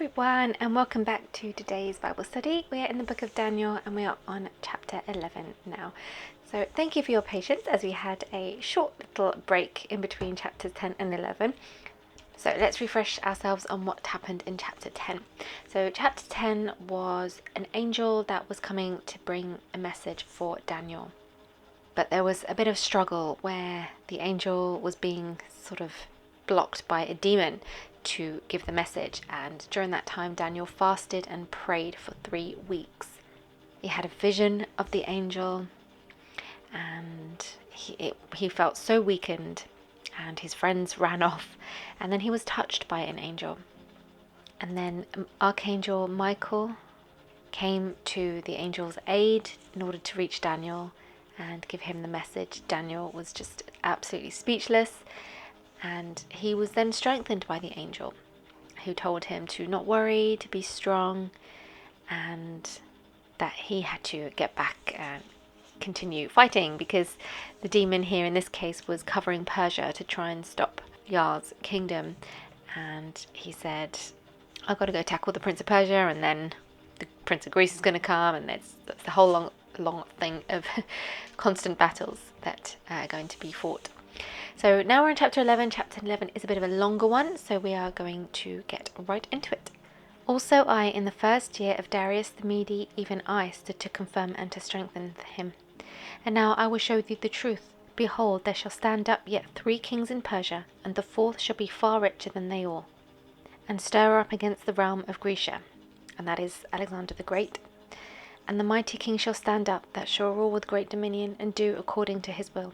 everyone, and welcome back to today's Bible study. We are in the book of Daniel and we are on chapter 11 now. So thank you for your patience as we had a short little break in between chapters 10 and 11. So let's refresh ourselves on what happened in chapter 10. So chapter 10 was an angel that was coming to bring a message for Daniel. But there was a bit of struggle where the angel was being sort of blocked by a demon to give the message, and during that time Daniel fasted and prayed for 3 weeks. He had a vision of the angel and he felt so weakened, and his friends ran off, and then he was touched by an angel, and then Archangel Michael came to the angel's aid in order to reach Daniel and give him the message. Daniel was just absolutely speechless, and he was then strengthened by the angel, who told him to not worry, to be strong, and that he had to get back and continue fighting, because the demon here in this case was covering Persia to try and stop Yar's kingdom. And he said, I've got to go tackle the Prince of Persia, and then the Prince of Greece is going to come, and that's the whole long thing of constant battles that are going to be fought. So now we're in chapter 11. Chapter 11 is a bit of a longer one, so we are going to get right into it. Also I, in the first year of Darius the Mede, even I, stood to confirm and to strengthen him. And now I will show thee the truth. Behold, there shall stand up yet 3 kings in Persia, and the 4th shall be far richer than they all, and stir up against the realm of Grecia, and that is Alexander the Great. And the mighty king shall stand up, that shall rule with great dominion, and do according to his will.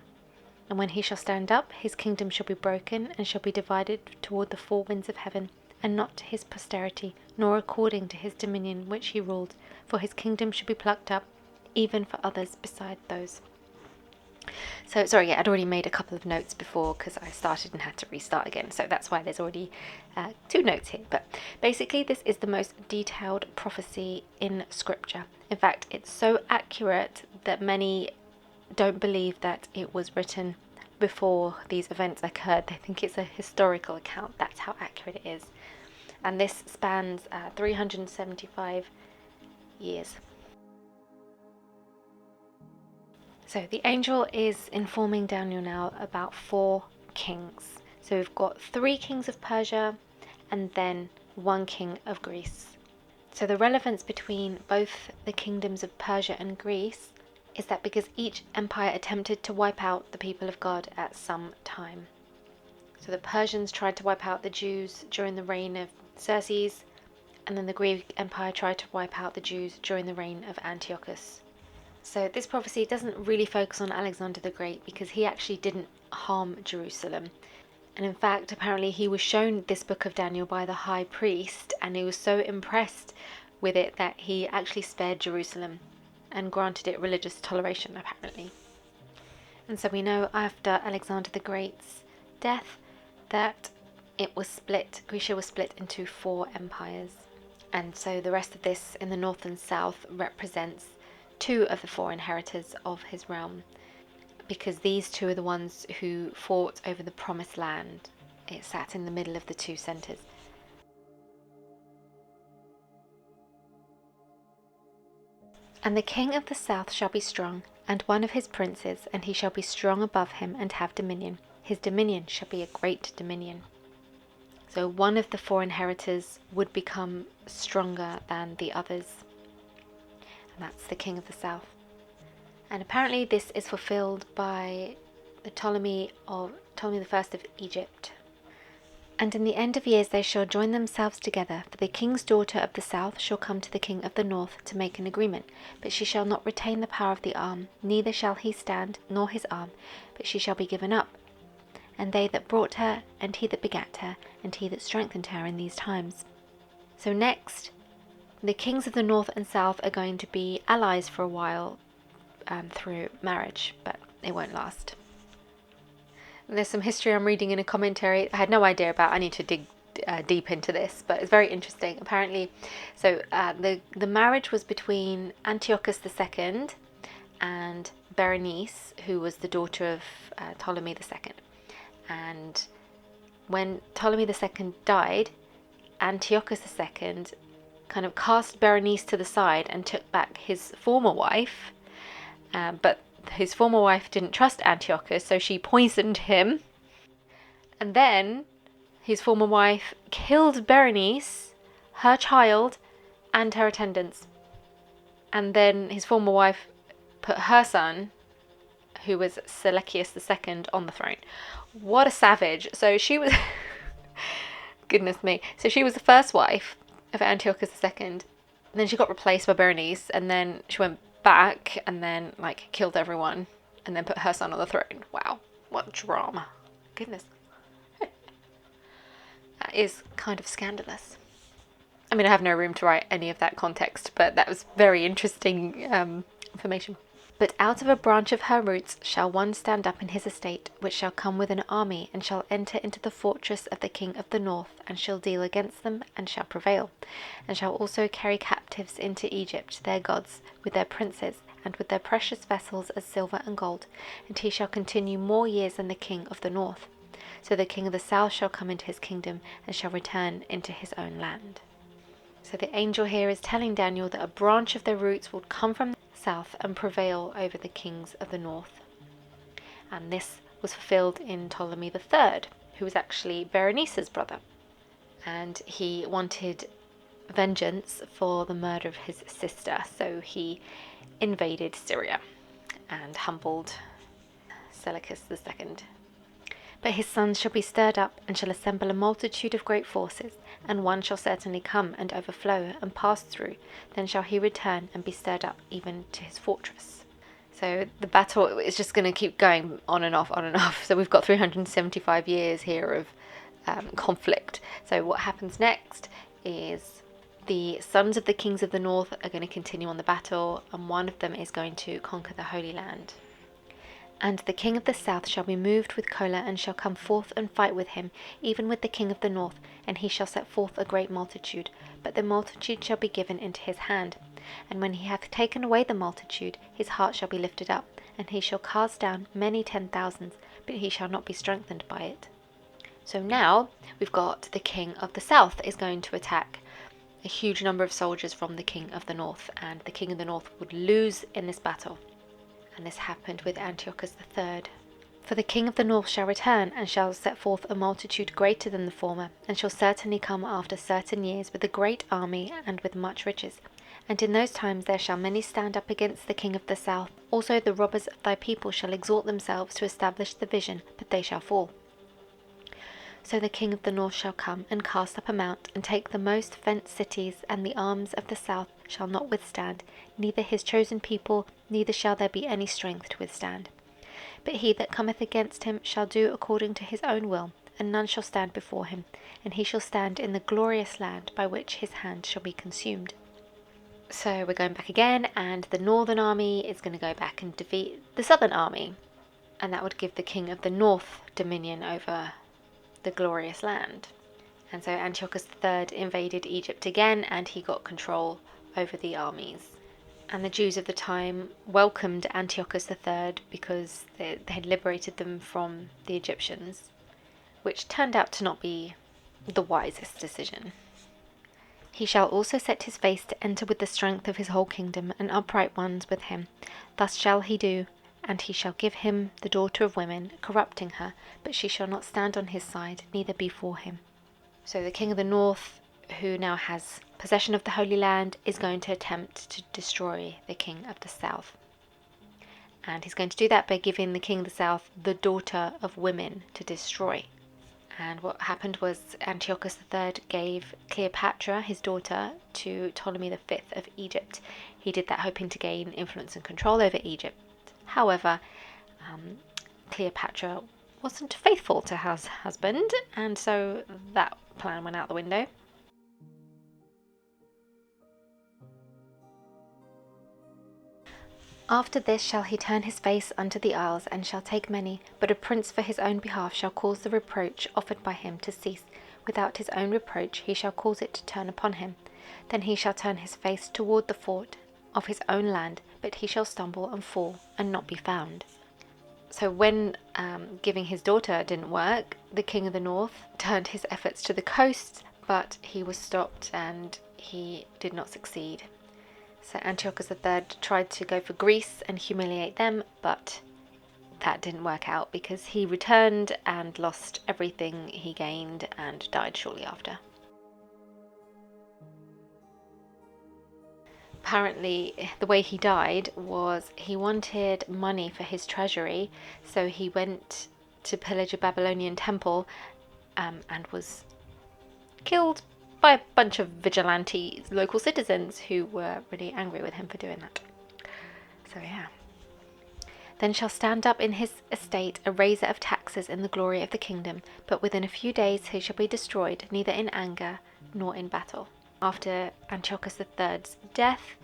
And when he shall stand up, his kingdom shall be broken, and shall be divided toward the 4 winds of heaven, and not to his posterity, nor according to his dominion which he ruled, for his kingdom shall be plucked up, even for others beside those. So, sorry, I'd already made a couple of notes before because I started and had to restart again, so that's why there's already 2 notes here. But basically, this is the most detailed prophecy in Scripture. In fact, it's so accurate that many don't believe that it was written before these events occurred. They think it's a historical account. That's how accurate it is. And this spans 375 years. So the angel is informing Daniel now about 4 kings. So we've got 3 kings of Persia and then 1 king of Greece. So the relevance between both the kingdoms of Persia and Greece is that because each empire attempted to wipe out the people of God at some time. So the Persians tried to wipe out the Jews during the reign of Xerxes, and then the Greek Empire tried to wipe out the Jews during the reign of Antiochus. So this prophecy doesn't really focus on Alexander the Great because he actually didn't harm Jerusalem. And in fact, apparently he was shown this book of Daniel by the high priest, and he was so impressed with it that he actually spared Jerusalem and granted it religious toleration, apparently. And so we know after Alexander the Great's death that Grecia was split into 4 empires. And so the rest of this in the north and south represents 2 of the 4 inheritors of his realm, because these 2 are the ones who fought over the promised land. It sat in the middle of the 2 centers. And the king of the south shall be strong, and one of his princes, and he shall be strong above him, and have dominion. His dominion shall be a great dominion. So one of the 4 inheritors would become stronger than the others, and that's the king of the south. And apparently this is fulfilled by the Ptolemy I of Egypt. And in the end of years they shall join themselves together, for the king's daughter of the south shall come to the king of the north to make an agreement, but she shall not retain the power of the arm, neither shall he stand, nor his arm, but she shall be given up. And they that brought her, and he that begat her, and he that strengthened her in these times. So next, the kings of the north and south are going to be allies for a while through marriage, but it won't last. There's some history I'm reading in a commentary I had no idea about. I need to dig deep into this, but it's very interesting. Apparently, so the marriage was between Antiochus II and Berenice, who was the daughter of Ptolemy II. And when Ptolemy II died, Antiochus II kind of cast Berenice to the side and took back his former wife, but his former wife didn't trust Antiochus, so she poisoned him. And then his former wife killed Berenice, her child, and her attendants. And then his former wife put her son, who was Seleucus II, on the throne. What a savage. So she was... Goodness me. So she was the first wife of Antiochus II. And then she got replaced by Berenice. And then she went back and then, killed everyone. And then put her son on the throne. Wow. What drama. Goodness. That is kind of scandalous. I mean, I have no room to write any of that context, but that was very interesting information. But out of a branch of her roots shall one stand up in his estate, which shall come with an army, and shall enter into the fortress of the king of the north, and shall deal against them, and shall prevail, and shall also carry captives into Egypt, their gods, with their princes, and with their precious vessels as silver and gold, and he shall continue more years than the king of the north. So the king of the south shall come into his kingdom, and shall return into his own land. So the angel here is telling Daniel that a branch of their roots will come from the south and prevail over the kings of the north. And this was fulfilled in Ptolemy III, who was actually Berenice's brother. And he wanted vengeance for the murder of his sister, so he invaded Syria and humbled Seleucus II. But his sons shall be stirred up, and shall assemble a multitude of great forces, and one shall certainly come and overflow and pass through. Then shall he return and be stirred up even to his fortress. So the battle is just going to keep going on and off, on and off. So we've got 375 years here of conflict. So what happens next is the sons of the kings of the north are going to continue on the battle, and one of them is going to conquer the Holy Land. And the king of the south shall be moved with choler, and shall come forth and fight with him, even with the king of the north, and he shall set forth a great multitude. But the multitude shall be given into his hand. And when he hath taken away the multitude, his heart shall be lifted up, and he shall cast down many 10,000s, but he shall not be strengthened by it. So now we've got the king of the south is going to attack a huge number of soldiers from the king of the north, and the king of the north would lose in this battle. And this happened with Antiochus III. For the king of the north shall return, and shall set forth a multitude greater than the former, and shall certainly come after certain years with a great army and with much riches. And in those times there shall many stand up against the king of the south. Also the robbers of thy people shall exalt themselves to establish the vision, but they shall fall. So the king of the north shall come, and cast up a mount, and take the most fenced cities, and the arms of the south shall not withstand, neither his chosen people, neither shall there be any strength to withstand. But he that cometh against him shall do according to his own will, and none shall stand before him, and he shall stand in the glorious land by which his hand shall be consumed. So we're going back again, and the northern army is going to go back and defeat the southern army, and that would give the king of the north dominion over the glorious land. And so Antiochus III invaded Egypt again, and he got control over the armies. And the Jews of the time welcomed Antiochus III because they had liberated them from the Egyptians, which turned out to not be the wisest decision. He shall also set his face to enter with the strength of his whole kingdom, and upright ones with him. Thus shall he do, and he shall give him the daughter of women, corrupting her, but she shall not stand on his side, neither be for him. So the king of the north, who now has possession of the Holy Land, is going to attempt to destroy the king of the south. And he's going to do that by giving the king of the south the daughter of women to destroy. And what happened was Antiochus III gave Cleopatra, his daughter, to Ptolemy V of Egypt. He did that hoping to gain influence and control over Egypt. However, Cleopatra wasn't faithful to her husband, and so that plan went out the window. After this shall he turn his face unto the isles, and shall take many, but a prince for his own behalf shall cause the reproach offered by him to cease. Without his own reproach he shall cause it to turn upon him. Then he shall turn his face toward the fort of his own land, but he shall stumble and fall, and not be found. So when giving his daughter didn't work, the king of the north turned his efforts to the coast but he was stopped and he did not succeed. So Antiochus III tried to go for Greece and humiliate them, but that didn't work out because he returned and lost everything he gained and died shortly after. Apparently, the way he died was he wanted money for his treasury, so he went to pillage a Babylonian temple and was killed by a bunch of vigilante local citizens who were really angry with him for doing that. So yeah. Then shall stand up in his estate a raiser of taxes in the glory of the kingdom, but within a few days he shall be destroyed, neither in anger nor in battle. After Antiochus III's death,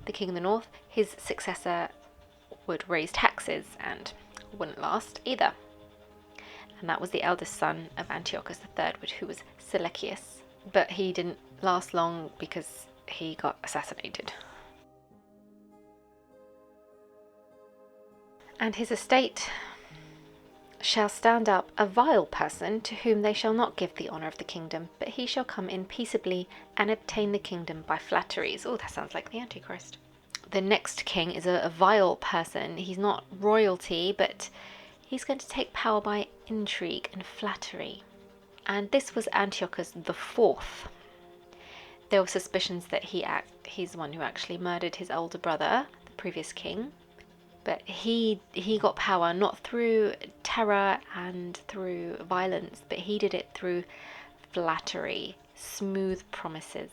the king of the north, his successor would raise taxes and wouldn't last either. And that was the eldest son of Antiochus III, who was Seleucus. But he didn't last long because he got assassinated. And his estate shall stand up a vile person, to whom they shall not give the honour of the kingdom, but he shall come in peaceably and obtain the kingdom by flatteries. Oh, that sounds like the Antichrist. The next king is a vile person. He's not royalty, but he's going to take power by intrigue and flattery. And this was Antiochus IV. There were suspicions that he's the one who actually murdered his older brother, the previous king. But he got power not through terror and through violence, but he did it through flattery, smooth promises.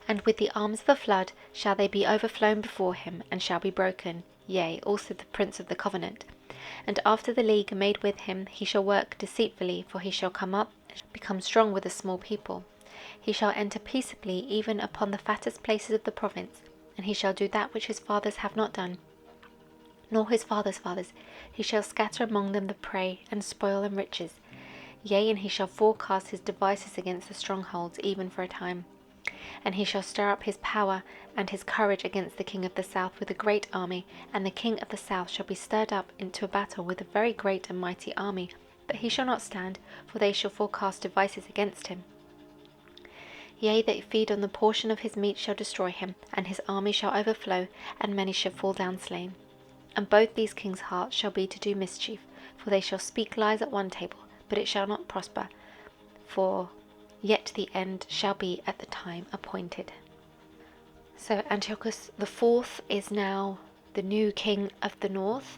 And with the arms of a flood shall they be overflown before him, and shall be broken, yea, also the prince of the covenant. And after the league made with him, he shall work deceitfully, for he shall come up, and become strong with a small people. He shall enter peaceably even upon the fattest places of the province, and he shall do that which his fathers have not done, nor his fathers' fathers. He shall scatter among them the prey, and spoil and riches. Yea, and he shall forecast his devices against the strongholds, even for a time. And he shall stir up his power and his courage against the king of the south with a great army, and the king of the south shall be stirred up into a battle with a very great and mighty army, but he shall not stand, for they shall forecast devices against him. Yea, they feed on the portion of his meat shall destroy him, and his army shall overflow, and many shall fall down slain. And both these kings' hearts shall be to do mischief, for they shall speak lies at one table, but it shall not prosper, for yet the end shall be at the time appointed. So Antiochus IV is now the new king of the north,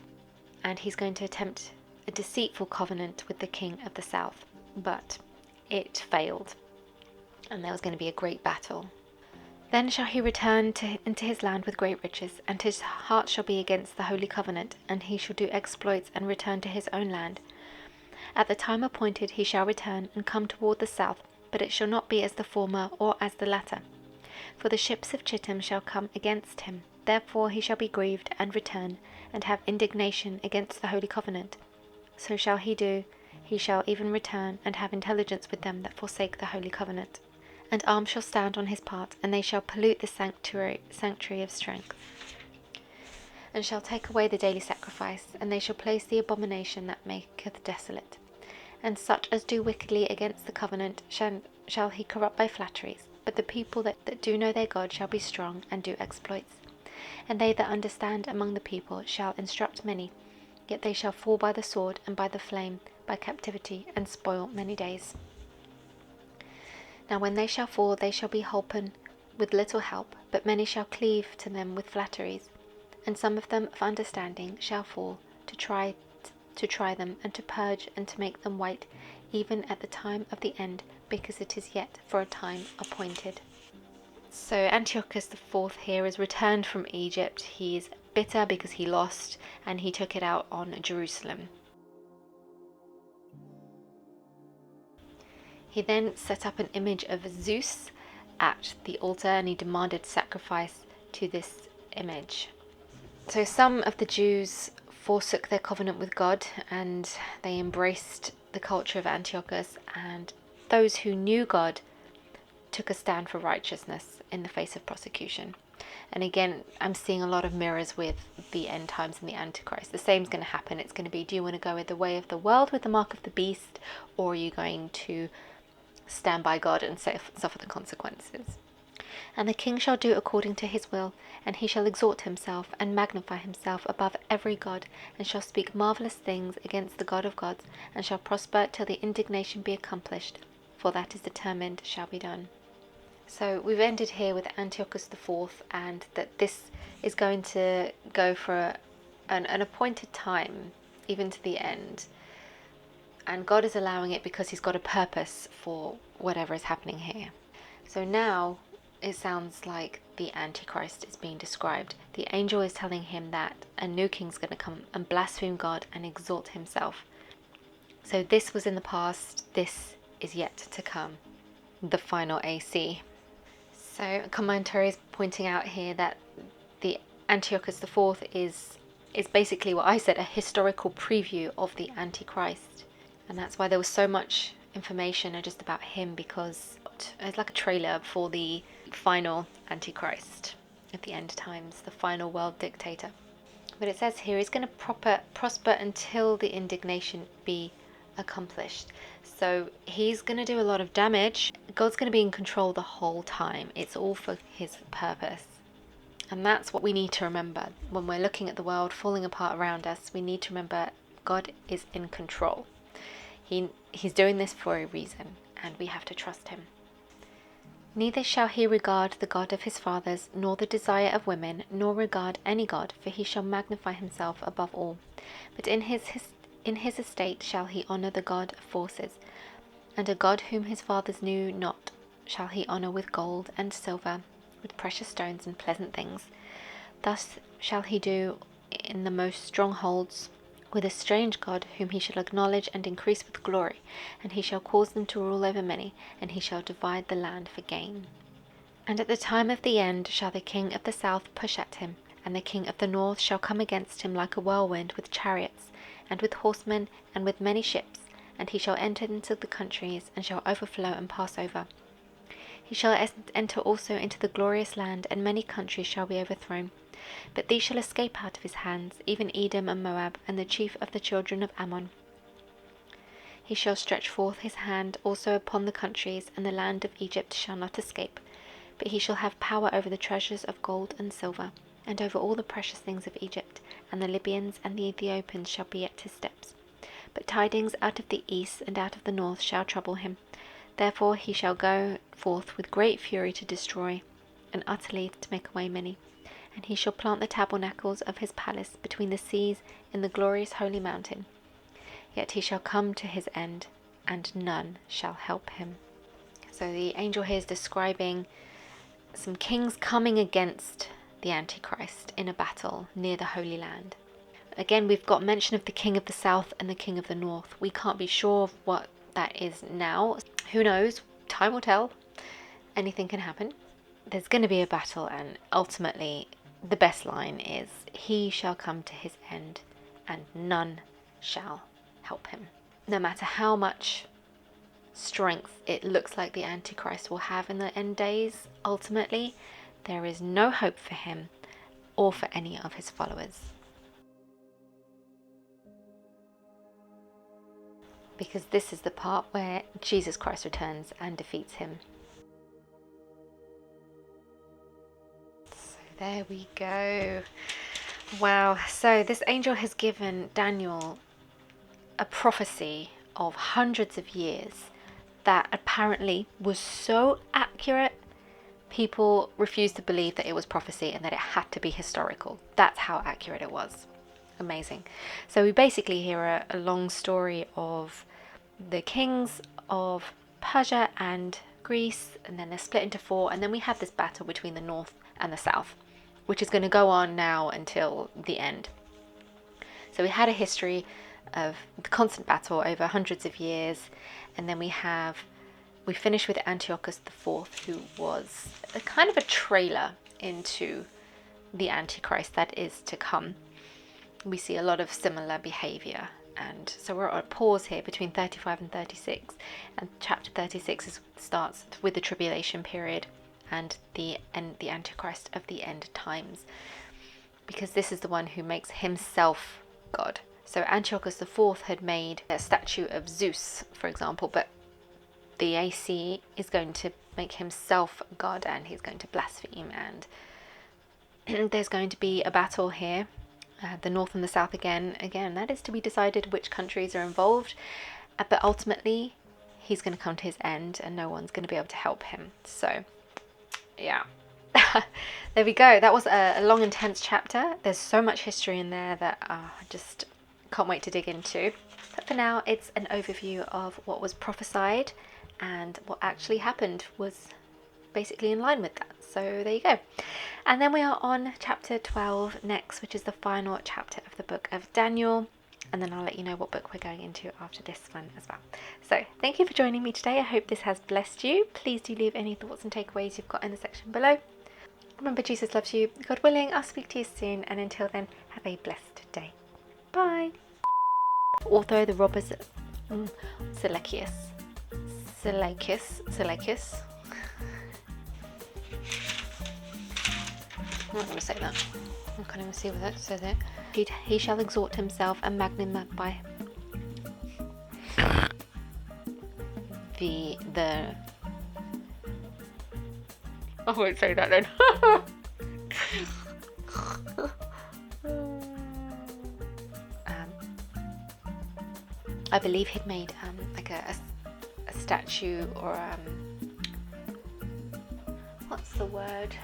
and he's going to attempt a deceitful covenant with the king of the south, but it failed, and there was going to be a great battle. Then shall he return into his land with great riches, and his heart shall be against the holy covenant, and he shall do exploits and return to his own land. At the time appointed he shall return and come toward the south, but it shall not be as the former or as the latter. For the ships of Chittim shall come against him. Therefore he shall be grieved and return, and have indignation against the holy covenant. So shall he do. He shall even return and have intelligence with them that forsake the holy covenant. And arms shall stand on his part, and they shall pollute the sanctuary of strength, and shall take away the daily sacrifice, and they shall place the abomination that maketh desolate. And such as do wickedly against the covenant shall he corrupt by flatteries. But the people that do know their God shall be strong, and do exploits. And they that understand among the people shall instruct many, yet they shall fall by the sword, and by the flame, by captivity, and spoil many days. Now when they shall fall, they shall be holpen with little help, but many shall cleave to them with flatteries. And some of them of understanding shall fall, to try them, and to purge, and to make them white, even at the time of the end, because it is yet for a time appointed. So Antiochus IV here is returned from Egypt. He is bitter because he lost, and he took it out on Jerusalem. He then set up an image of Zeus at the altar, and he demanded sacrifice to this image. So some of the Jews forsook their covenant with God, and they embraced the culture of Antiochus, and those who knew God took a stand for righteousness in the face of persecution. And again, I'm seeing a lot of mirrors with the end times and the Antichrist. The same is going to happen. It's going to be, do you want to go with the way of the world with the mark of the beast, or are you going to stand by God and suffer the consequences. And the king shall do according to his will, and he shall exalt himself and magnify himself above every god, and shall speak marvellous things against the God of gods, and shall prosper till the indignation be accomplished, for that is determined shall be done. So we've ended here with Antiochus IV, and that this is going to go for an appointed time, even to the end. And God is allowing it because he's got a purpose for whatever is happening here. So now it sounds like the Antichrist is being described. The angel is telling him that a new king's going to come and blaspheme God and exalt himself. So this was in the past, this is yet to come, the final AC. So commentary is pointing out here that the Antiochus IV is basically what I said, a historical preview of the Antichrist. And that's why there was so much information just about him, because it's like a trailer for the final Antichrist at the end times, the final world dictator. But it says here he's going to prosper until the indignation be accomplished. So he's going to do a lot of damage. God's going to be in control the whole time. It's all for his purpose. And that's what we need to remember when we're looking at the world falling apart around us. We need to remember God is in control. He's doing this for a reason, and we have to trust him. Neither shall he regard the God of his fathers, nor the desire of women, nor regard any god, for he shall magnify himself above all. But in his estate shall he honour the God of forces, and a god whom his fathers knew not shall he honour with gold and silver, with precious stones and pleasant things. Thus shall he do in the most strongholds, with a strange god whom he shall acknowledge and increase with glory, and he shall cause them to rule over many, and he shall divide the land for gain. And at the time of the end shall the king of the south push at him, and the king of the north shall come against him like a whirlwind, with chariots, and with horsemen, and with many ships, and he shall enter into the countries, and shall overflow and pass over. He shall enter also into the glorious land, and many countries shall be overthrown. But these shall escape out of his hands, even Edom and Moab, and the chief of the children of Ammon. He shall stretch forth his hand also upon the countries, and the land of Egypt shall not escape. But he shall have power over the treasures of gold and silver, and over all the precious things of Egypt, and the Libyans and the Ethiopians shall be at his steps. But tidings out of the east and out of the north shall trouble him. Therefore he shall go forth with great fury to destroy, and utterly to make away many. And he shall plant the tabernacles of his palace between the seas in the glorious holy mountain. Yet he shall come to his end, and none shall help him. So the angel here is describing some kings coming against the Antichrist in a battle near the Holy Land. Again, we've got mention of the king of the south and the king of the north. We can't be sure of what that is now. Who knows? Time will tell. Anything can happen. There's going to be a battle, and ultimately the best line is, he shall come to his end, and none shall help him. No matter how much strength it looks like the Antichrist will have in the end days, ultimately there is no hope for him or for any of his followers. Because this is the part where Jesus Christ returns and defeats him. So there we go. Wow. So this angel has given Daniel a prophecy of hundreds of years that apparently was so accurate, people refused to believe that it was prophecy and that it had to be historical. That's how accurate it was. Amazing. So we basically hear a long story of the kings of Persia and Greece, and then they're split into four, and then we have this battle between the north and the south, which is going to go on now until the end. So we had a history of the constant battle over hundreds of years, and then we finish with Antiochus IV, who was a kind of a trailer into the Antichrist that is to come. We see a lot of similar behavior. And so we're at a pause here between 35 and 36, and chapter 36 starts with the tribulation period and the Antichrist of the end times, because this is the one who makes himself God. So Antiochus IV had made a statue of Zeus, for example, but the AC is going to make himself God, and he's going to blaspheme, and there's going to be a battle here. The North and the South again, that is to be decided which countries are involved, but ultimately he's going to come to his end and no one's going to be able to help him. So yeah. There we go. That was a long, intense chapter. There's so much history in there that I just can't wait to dig into. But for now, it's an overview of what was prophesied, and what actually happened was basically in line with that. So there you go. And then we are on chapter 12 next, which is the final chapter of the book of Daniel. And then I'll let you know what book we're going into after this one as well. So thank you for joining me today. I hope this has blessed you. Please do leave any thoughts and takeaways you've got in the section below. Remember, Jesus loves you. God willing, I'll speak to you soon. And until then, have a blessed day. Bye. Although the robbers... Seleucus. I'm not going to say that. I can't even see what that says there. He shall exalt himself and magnify the I won't say that then. I believe he'd made like a statue, or what's the word?